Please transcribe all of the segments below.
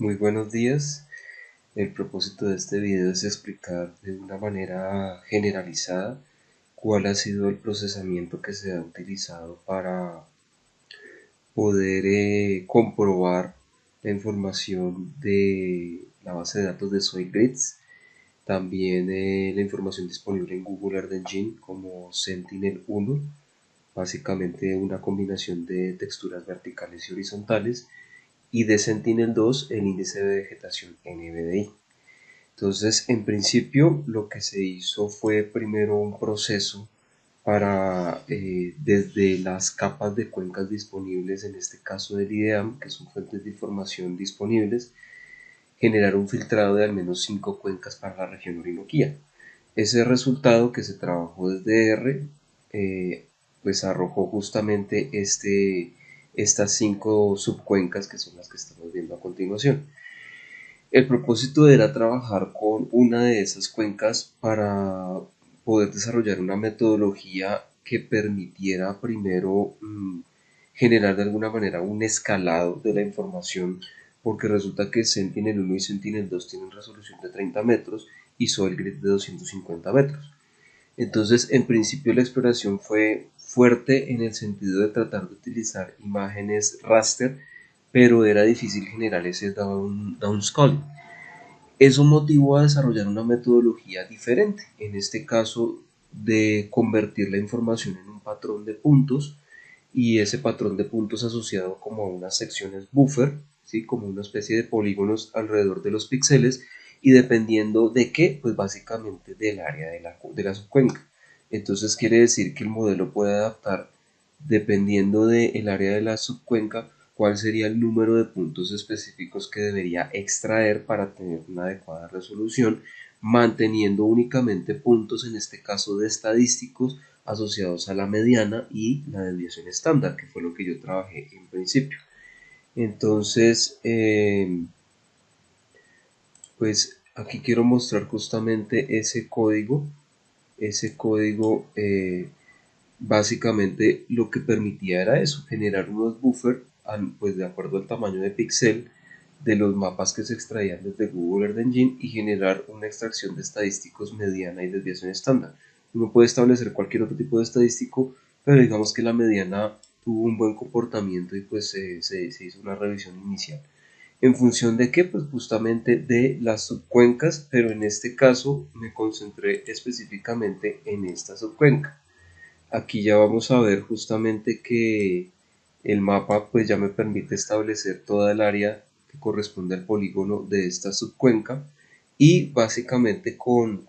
Muy buenos días. El propósito de este video es explicar de una manera generalizada cuál ha sido el procesamiento que se ha utilizado para poder comprobar la información de la base de datos de SoilGrids, también la información disponible en Google Earth Engine como Sentinel-1, básicamente una combinación de texturas verticales y horizontales, y de Sentinel-2 el índice de vegetación NVDI. Entonces, en principio, lo que se hizo fue primero un proceso para, desde las capas de cuencas disponibles, en este caso del IDEAM, que son fuentes de información disponibles, generar un filtrado de al menos 5 cuencas para la región Orinoquía. Ese resultado que se trabajó desde R, pues arrojó justamente estas 5 subcuencas que son las que estamos viendo a continuación. El propósito era trabajar con una de esas cuencas para poder desarrollar una metodología que permitiera primero generar de alguna manera un escalado de la información, porque resulta que Sentinel-1 y Sentinel-2 tienen resolución de 30 metros y SoilGrid de 250 metros. Entonces, en principio la exploración fue fuerte en el sentido de tratar de utilizar imágenes raster, pero era difícil generar ese downscaling. Eso motivó a desarrollar una metodología diferente, en este caso de convertir la información en un patrón de puntos y ese patrón de puntos asociado como a unas secciones buffer, ¿sí? Como una especie de polígonos alrededor de los píxeles y dependiendo de qué, pues básicamente del área de la subcuenca. Entonces quiere decir que el modelo puede adaptar dependiendo del área de la subcuenca cuál sería el número de puntos específicos que debería extraer para tener una adecuada resolución, manteniendo únicamente puntos, en este caso de estadísticos, asociados a la mediana y la desviación estándar, que fue lo que yo trabajé en principio. Entonces, pues aquí quiero mostrar justamente ese código básicamente lo que permitía era eso, generar unos buffers pues de acuerdo al tamaño de píxel de los mapas que se extraían desde Google Earth Engine y generar una extracción de estadísticos mediana y desviación estándar. Uno puede establecer cualquier otro tipo de estadístico, pero digamos que la mediana tuvo un buen comportamiento y pues se hizo una revisión inicial. ¿En función de qué? Pues justamente de las subcuencas, pero en este caso me concentré específicamente en esta subcuenca. Aquí ya vamos a ver justamente que el mapa pues ya me permite establecer toda el área que corresponde al polígono de esta subcuenca y básicamente con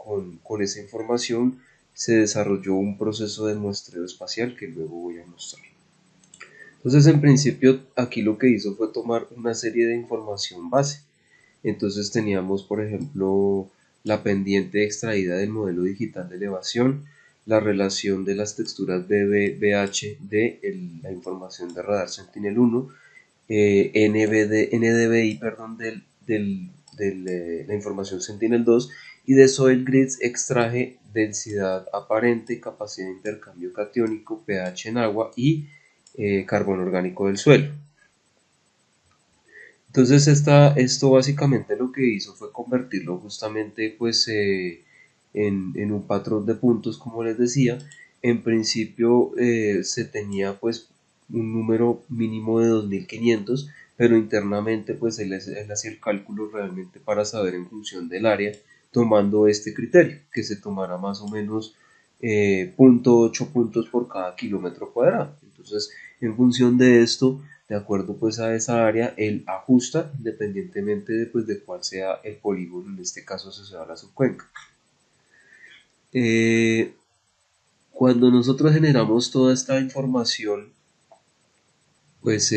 esa información se desarrolló un proceso de muestreo espacial que luego voy a mostrar. Entonces en principio aquí lo que hizo fue tomar una serie de información base. Entonces teníamos, por ejemplo, la pendiente extraída del modelo digital de elevación, la relación de las texturas BB-BH de la información de radar Sentinel-1, NDVI, perdón, la información Sentinel-2 y de SoilGrids extraje densidad aparente, capacidad de intercambio catiónico, pH en agua y carbono orgánico del suelo. Entonces esto básicamente lo que hizo fue convertirlo justamente pues en un patrón de puntos, como les decía. En principio se tenía pues un número mínimo de 2500, pero internamente pues él hacía el cálculo realmente para saber en función del área, tomando este criterio, que se tomara más o menos 0.8 puntos por cada kilómetro cuadrado. Entonces, en función de esto, de acuerdo pues a esa área, él ajusta independientemente de, pues, de cuál sea el polígono, en este caso asociado a la subcuenca. Eh, Cuando nosotros generamos toda esta información, pues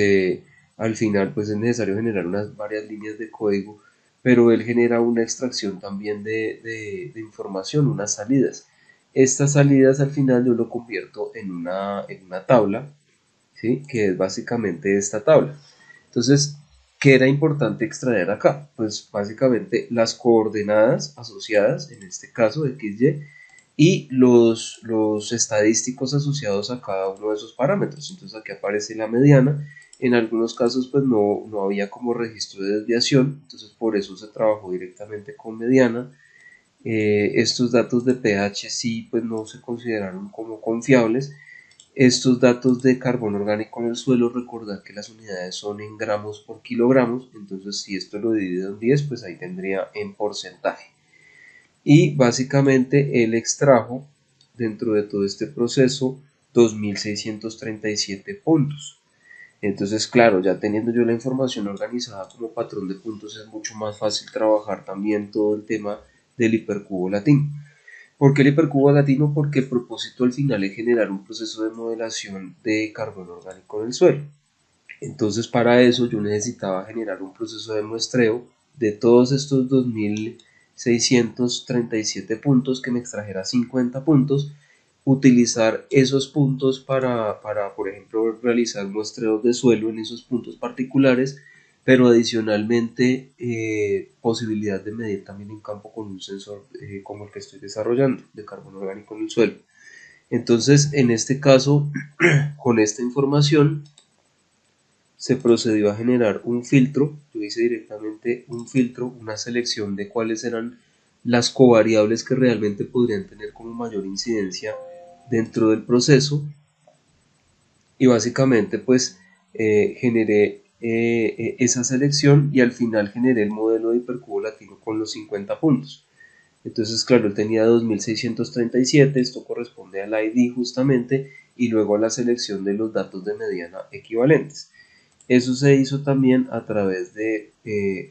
al final pues es necesario generar varias líneas de código, pero él genera una extracción también de información, unas salidas. Estas salidas al final yo lo convierto en una tabla, ¿sí? Que es básicamente esta tabla. Entonces, ¿qué era importante extraer acá? Pues básicamente las coordenadas asociadas, en este caso XY, y los estadísticos asociados a cada uno de esos parámetros. Entonces aquí aparece la mediana En algunos casos pues no había como registro de desviación, entonces por eso se trabajó directamente con mediana. Estos datos de pH sí pues no se consideraron como confiables. Estos datos de carbono orgánico en el suelo, recordar que las unidades son en gramos por kilogramos, entonces si esto lo divido en 10, pues ahí tendría en porcentaje. Y básicamente él extrajo dentro de todo este proceso 2637 puntos. Entonces, claro, ya teniendo yo la información organizada como patrón de puntos, es mucho más fácil trabajar también todo el tema del hipercubo latino. ¿Por qué el hipercubo latino? Porque el propósito al final es generar un proceso de modelación de carbono orgánico en el suelo. Entonces, para eso yo necesitaba generar un proceso de muestreo de todos estos 2637 puntos, que me extrajera 50 puntos, utilizar esos puntos para, por ejemplo, realizar muestreos de suelo en esos puntos particulares, pero adicionalmente posibilidad de medir también en campo con un sensor como el que estoy desarrollando de carbono orgánico en el suelo. Entonces, en este caso, con esta información se procedió a generar un filtro. Yo hice directamente un filtro, una selección de cuáles eran las covariables que realmente podrían tener como mayor incidencia dentro del proceso, y básicamente pues generé esa selección, y al final generé el modelo de hipercubo latino con los 50 puntos. Entonces, claro, él tenía 2637, esto corresponde al ID justamente, y luego a la selección de los datos de mediana equivalentes. Eso se hizo también a través de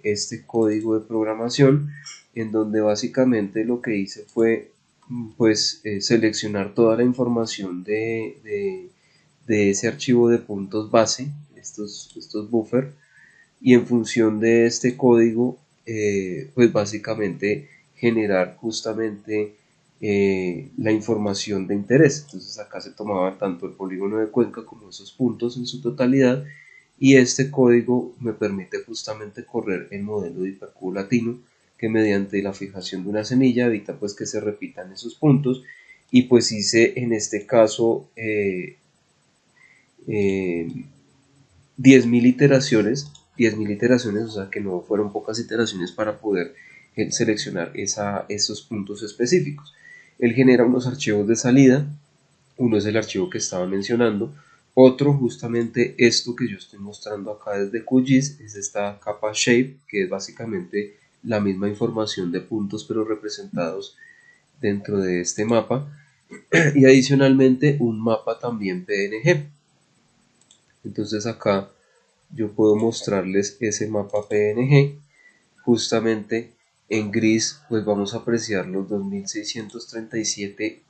este código de programación, en donde básicamente lo que hice fue pues seleccionar toda la información de ese archivo de puntos base, estos buffers, y en función de este código pues básicamente generar justamente la información de interés. Entonces acá se tomaba tanto el polígono de Cuenca como esos puntos en su totalidad, y este código me permite justamente correr el modelo de hipercubo latino, que mediante la fijación de una semilla evita pues que se repitan esos puntos. Y pues hice en este caso 10.000 iteraciones, 10.000 iteraciones, o sea que no fueron pocas iteraciones para poder seleccionar esos puntos específicos. Él genera unos archivos de salida, uno es el archivo que estaba mencionando, otro justamente esto que yo estoy mostrando acá desde QGIS, es esta capa shape, que es básicamente la misma información de puntos pero representados dentro de este mapa, y adicionalmente un mapa también PNG. Entonces acá yo puedo mostrarles ese mapa PNG. Justamente en gris pues vamos a apreciar los 2637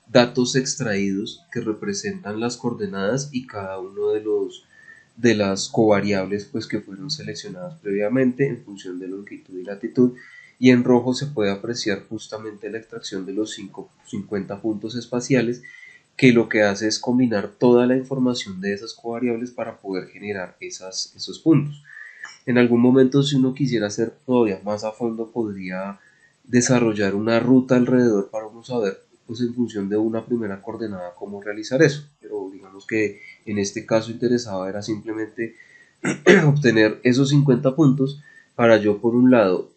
datos extraídos, que representan las coordenadas y cada uno de las covariables pues que fueron seleccionadas previamente en función de longitud y latitud. Y en rojo se puede apreciar justamente la extracción de los 50 puntos espaciales, que lo que hace es combinar toda la información de esas covariables para poder generar esos puntos. En algún momento, si uno quisiera hacer todavía más a fondo, podría desarrollar una ruta alrededor para uno saber, pues en función de una primera coordenada, cómo realizar eso. Pero digamos que en este caso interesaba era simplemente obtener esos 50 puntos para yo, por un lado,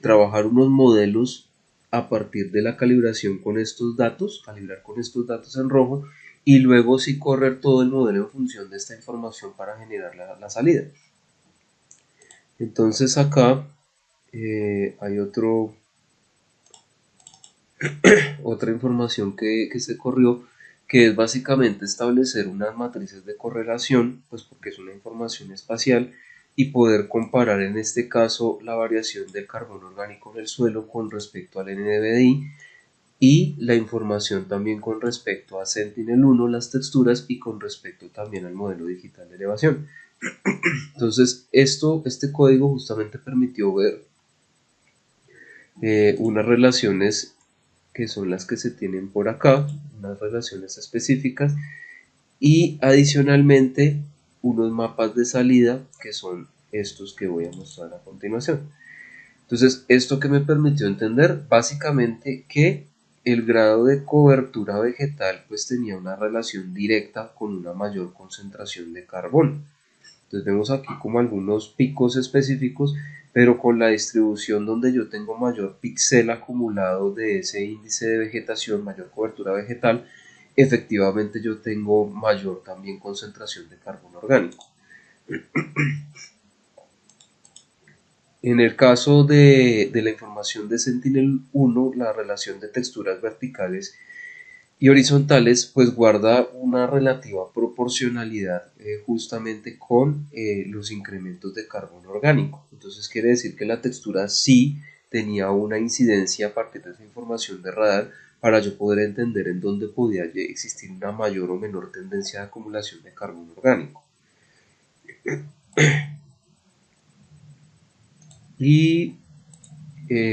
trabajar unos modelos a partir de la calibración con estos datos, calibrar con estos datos en rojo, y luego sí correr todo el modelo en función de esta información para generar la salida. Entonces acá hay otra información que se corrió, que es básicamente establecer unas matrices de correlación, pues porque es una información espacial, y poder comparar en este caso la variación del carbono orgánico en el suelo con respecto al NDVI, y la información también con respecto a Sentinel-1, las texturas, y con respecto también al modelo digital de elevación. Entonces este código justamente permitió ver unas relaciones que son las que se tienen por acá, unas relaciones específicas, y adicionalmente unos mapas de salida, que son estos que voy a mostrar a continuación. Entonces, esto que me permitió entender básicamente que el grado de cobertura vegetal pues tenía una relación directa con una mayor concentración de carbono. Entonces vemos aquí como algunos picos específicos, pero con la distribución donde yo tengo mayor píxel acumulado de ese índice de vegetación, mayor cobertura vegetal, efectivamente yo tengo mayor también concentración de carbono orgánico. En el caso de la información de Sentinel-1, la relación de texturas verticales y horizontales pues guarda una relativa proporcionalidad justamente con los incrementos de carbono orgánico. Entonces quiere decir que la textura sí tenía una incidencia a partir de esa información de radar para yo poder entender en dónde podía existir una mayor o menor tendencia de acumulación de carbono orgánico. Y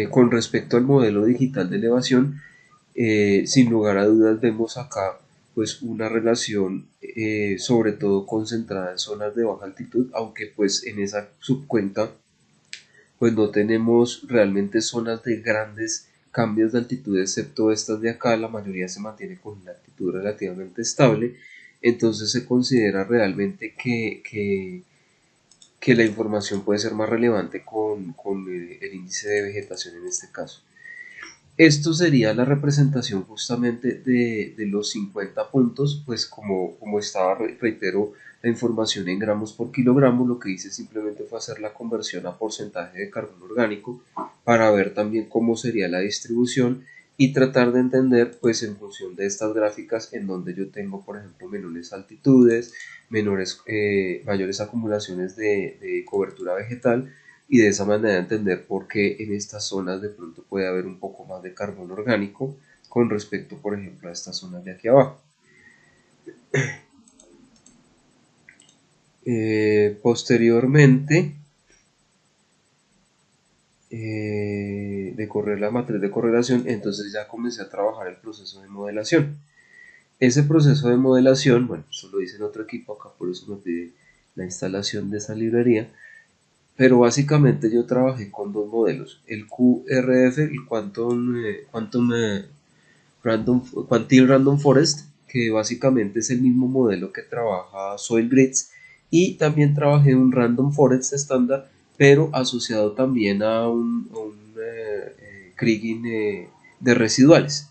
con respecto al modelo digital de elevación, sin lugar a dudas vemos acá pues una relación sobre todo concentrada en zonas de baja altitud, aunque pues en esa subcuenta pues no tenemos realmente zonas de grandes cambios de altitud excepto estas de acá, la mayoría se mantiene con una altitud relativamente estable, entonces se considera realmente que la información puede ser más relevante con el índice de vegetación en este caso. Esto sería la representación justamente de los 50 puntos, pues como estaba, reitero, la información en gramos por kilogramo, lo que hice simplemente fue hacer la conversión a porcentaje de carbono orgánico para ver también cómo sería la distribución y tratar de entender, pues en función de estas gráficas, en donde yo tengo, por ejemplo, menores altitudes, mayores acumulaciones de cobertura vegetal, y de esa manera entender por qué en estas zonas de pronto puede haber un poco más de carbono orgánico con respecto, por ejemplo, a estas zonas de aquí abajo. Posteriormente de correr la matriz de correlación, entonces ya comencé a trabajar el proceso de modelación. Ese proceso de modelación, bueno, eso lo hice en otro equipo acá, por eso me pide la instalación de esa librería, pero básicamente yo trabajé con dos modelos, el QRF, el Quantile Random Forest, que básicamente es el mismo modelo que trabaja SoilGrids, y también trabajé un Random Forest estándar, pero asociado también a un kriging de residuales.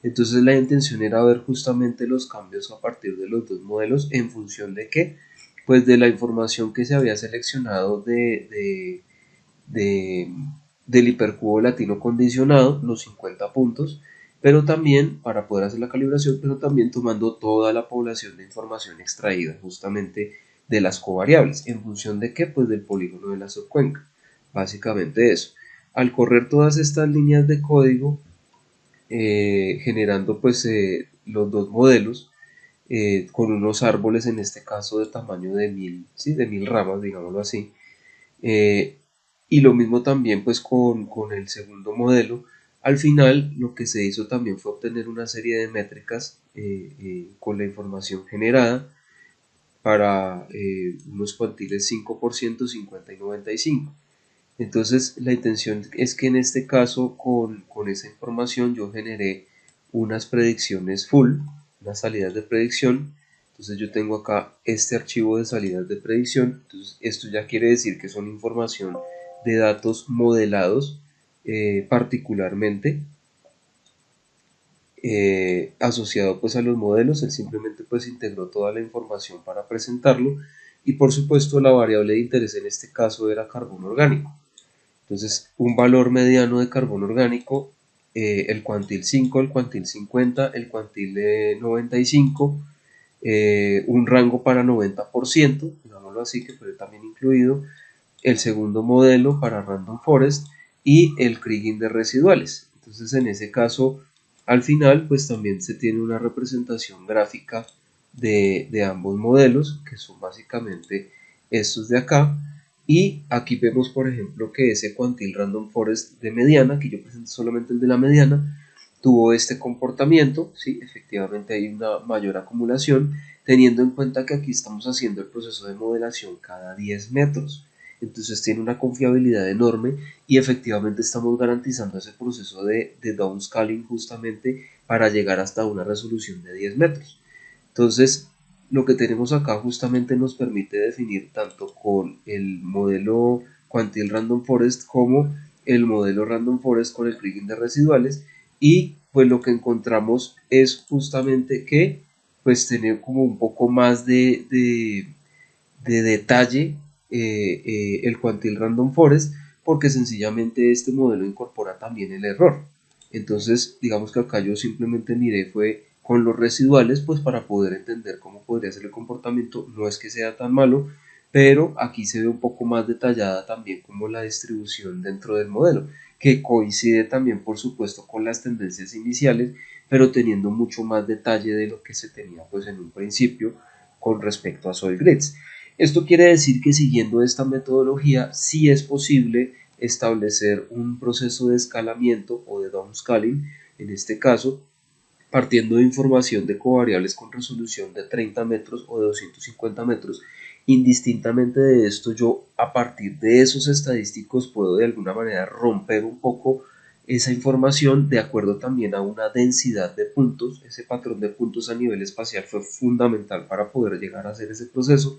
Entonces la intención era ver justamente los cambios a partir de los dos modelos en función de qué, pues de la información que se había seleccionado de, del hipercubo latino condicionado, los 50 puntos, pero también para poder hacer la calibración, pero también tomando toda la población de información extraída justamente de las covariables, en función de qué, pues del polígono de la subcuenca, básicamente eso. Al correr todas estas líneas de código, generando pues los dos modelos, con unos árboles en este caso de tamaño de 1000, ¿sí? De 1000 ramas, digámoslo así, eh, y lo mismo también pues con el segundo modelo. Al final lo que se hizo también fue obtener una serie de métricas con la información generada para unos cuantiles 5%, 50 y 95. Entonces la intención es que en este caso con esa información yo generé unas predicciones full, unas salidas de predicción. Entonces yo tengo acá este archivo de salidas de predicción. Entonces esto ya quiere decir que son información de datos modelados particularmente asociado pues a los modelos. Él simplemente pues integró toda la información para presentarlo, y por supuesto la variable de interés en este caso era carbono orgánico. Entonces, un valor mediano de carbono orgánico, el cuantil 5, el cuantil 50, el cuantil 95, un rango para 90%, digámoslo así, que fue también incluido, el segundo modelo para Random Forest y el kriging de residuales. Entonces, en ese caso, al final, pues también se tiene una representación gráfica de ambos modelos, que son básicamente estos de acá. Y aquí vemos, por ejemplo, que ese cuantil Random Forest de mediana, que yo presento solamente el de la mediana, tuvo este comportamiento, ¿sí? Efectivamente hay una mayor acumulación, teniendo en cuenta que aquí estamos haciendo el proceso de modelación cada 10 metros. entonces tiene una confiabilidad enorme y efectivamente estamos garantizando ese proceso de downscaling justamente para llegar hasta una resolución de 10 metros. Entonces, lo que tenemos acá justamente nos permite definir tanto con el modelo Quantile Random Forest como el modelo Random Forest con el kriging de residuales, y pues lo que encontramos es justamente que pues tener como un poco más de detalle el Quantile Random Forest, porque sencillamente este modelo incorpora también el error. Entonces, digamos que acá yo simplemente miré fue con los residuales, pues para poder entender cómo podría ser el comportamiento. No es que sea tan malo, pero aquí se ve un poco más detallada también como la distribución dentro del modelo, que coincide también por supuesto con las tendencias iniciales, pero teniendo mucho más detalle de lo que se tenía pues en un principio con respecto a soil grids. Esto quiere decir que siguiendo esta metodología sí es posible establecer un proceso de escalamiento o de downscaling, en este caso, partiendo de información de covariables con resolución de 30 metros o de 250 metros. Indistintamente de esto, yo a partir de esos estadísticos puedo de alguna manera romper un poco esa información de acuerdo también a una densidad de puntos. Ese patrón de puntos a nivel espacial fue fundamental para poder llegar a hacer ese proceso,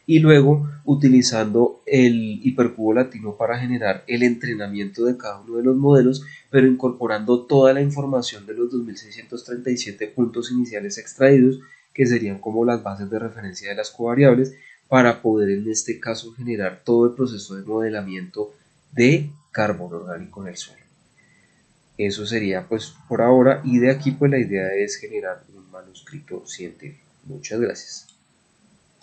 y luego utilizando el hipercubo latino para generar el entrenamiento de cada uno de los modelos, pero incorporando toda la información de los 2637 puntos iniciales extraídos, que serían como las bases de referencia de las covariables, para poder en este caso generar todo el proceso de modelamiento de carbono orgánico en el suelo. Eso sería pues por ahora, y de aquí pues la idea es generar un manuscrito científico. Muchas gracias.